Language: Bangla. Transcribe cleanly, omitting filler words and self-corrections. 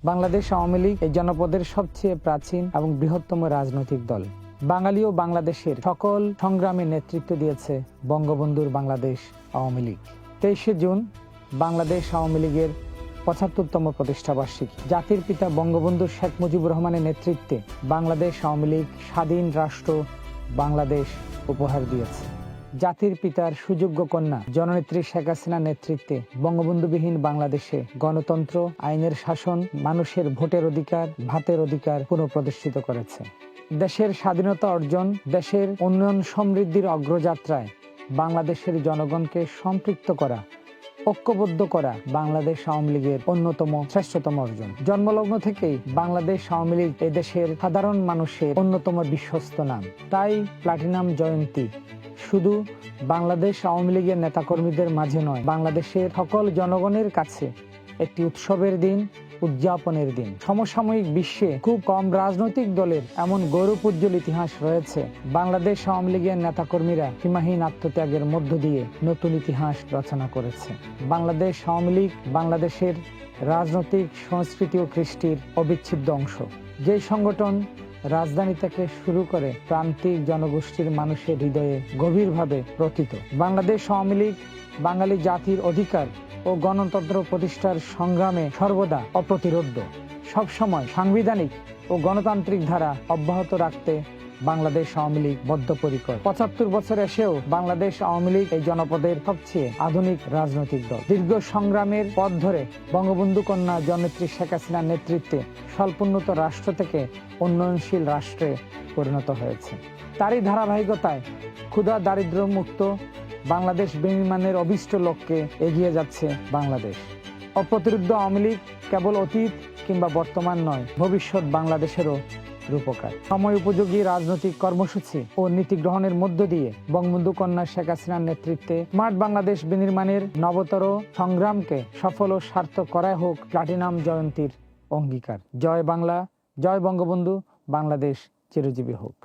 বাংলাদেশ আওয়ামী লীগ এই জনপদের সবচেয়ে প্রাচীন এবং বৃহত্তম রাজনৈতিক দল। বাঙালি ও বাংলাদেশের সকল সংগ্রামে নেতৃত্ব দিয়েছে বঙ্গবন্ধুর বাংলাদেশ আওয়ামী লীগ। 23শে জুন বাংলাদেশ আওয়ামী লীগের ৭৫তম প্রতিষ্ঠাবার্ষিকী। জাতির পিতা বঙ্গবন্ধু শেখ মুজিবুর রহমানের নেতৃত্বে বাংলাদেশ আওয়ামী লীগ স্বাধীন রাষ্ট্র বাংলাদেশ উপহার দিয়েছে। জাতির পিতার সুযোগ্য কন্যা জননেত্রী শেখ হাসিনার নেতৃত্বে বঙ্গবন্ধুবিহীন বাংলাদেশে গণতন্ত্র, আইনের শাসন, মানুষের ভোটের অধিকার, ভাতের অধিকার পুনঃপ্রতিষ্ঠিত করেছে। দেশের স্বাধীনতা অর্জন, দেশের উন্নয়ন সমৃদ্ধির অগ্রযাত্রায় বাংলাদেশের জনগণকে সম্পৃক্ত করা, ঐক্যবদ্ধ করা বাংলাদেশ আওয়ামী লীগের অন্যতম শ্রেষ্ঠতম অর্জন। জন্মলগ্ন থেকেই বাংলাদেশ আওয়ামী লীগ এদেশের সাধারণ মানুষের অন্যতম বিশ্বস্ত নাম। তাই প্লাটিনাম জয়ন্তী শুধু বাংলাদেশ আওয়ামী লীগের নেতাকর্মীদের মাঝে নয়, বাংলাদেশের সকল জনগণের কাছে একটি উৎসবের দিন, উদযাপনের দিন। সমসাময়িক বিশ্বে খুব কম রাজনৈতিক দলের এমন গৌরবোজ্জ্বল ইতিহাস রয়েছে। বাংলাদেশ আওয়ামী লীগের নেতাকর্মীরা সীমাহীন আত্মত্যাগের মধ্য দিয়ে নতুন ইতিহাস রচনা করেছে। বাংলাদেশ আওয়ামী লীগ বাংলাদেশের রাজনৈতিক, সংস্কৃতি ও কৃষ্টির অবিচ্ছেদ্য অংশ। যে সংগঠন রাজধানী থেকে শুরু করে প্রান্তিক জনগোষ্ঠীর মানুষের হৃদয়ে গভীরভাবে প্রথিত। বাংলাদেশ আওয়ামী লীগ বাঙালি জাতির অধিকার ও গণতন্ত্র প্রতিষ্ঠার সংগ্রামে সর্বদা অপ্রতিরোধ্য। সবসময় সাংবিধানিক ও গণতান্ত্রিক ধারা অব্যাহত রাখতে বাংলাদেশ আওয়ামী লীগ বদ্ধপরিকর। ৭৫ বছর এসেও বাংলাদেশ আওয়ামী লীগ এই জনপদের সবচেয়ে আধুনিক রাজনৈতিক দল। দীর্ঘ সংগ্রামের পথ ধরে বঙ্গবন্ধু কন্যা জননেত্রী শেখ হাসিনার নেতৃত্বে স্বল্পোন্নত রাষ্ট্র থেকে উন্নয়নশীল রাষ্ট্রে পরিণত হয়েছে। তারই ধারাবাহিকতায় ক্ষুধা দারিদ্র্য মুক্ত বাংলাদেশ বিনির্মাণের অভীষ্ট লক্ষ্যে এগিয়ে যাচ্ছে বাংলাদেশ। অপ্রতিরোধ্য আওয়ামী লীগ কেবল অতীত কিংবা বর্তমান নয়, ভবিষ্যৎ বাংলাদেশেরও রূপকার। সময় উপযোগী রাজনৈতিক কর্মসূচি ও নীতি গ্রহণের মধ্য দিয়ে বঙ্গবন্ধু কন্যা শেখ হাসিনার নেতৃত্বে স্মার্ট বাংলাদেশ বিনির্মাণের নবতর সংগ্রামকে সফল ও সার্থক করাই হোক প্লাটিনাম জয়ন্তীর অঙ্গীকার। জয় বাংলা, জয় বঙ্গবন্ধু, বাংলাদেশ চিরজীবী হোক।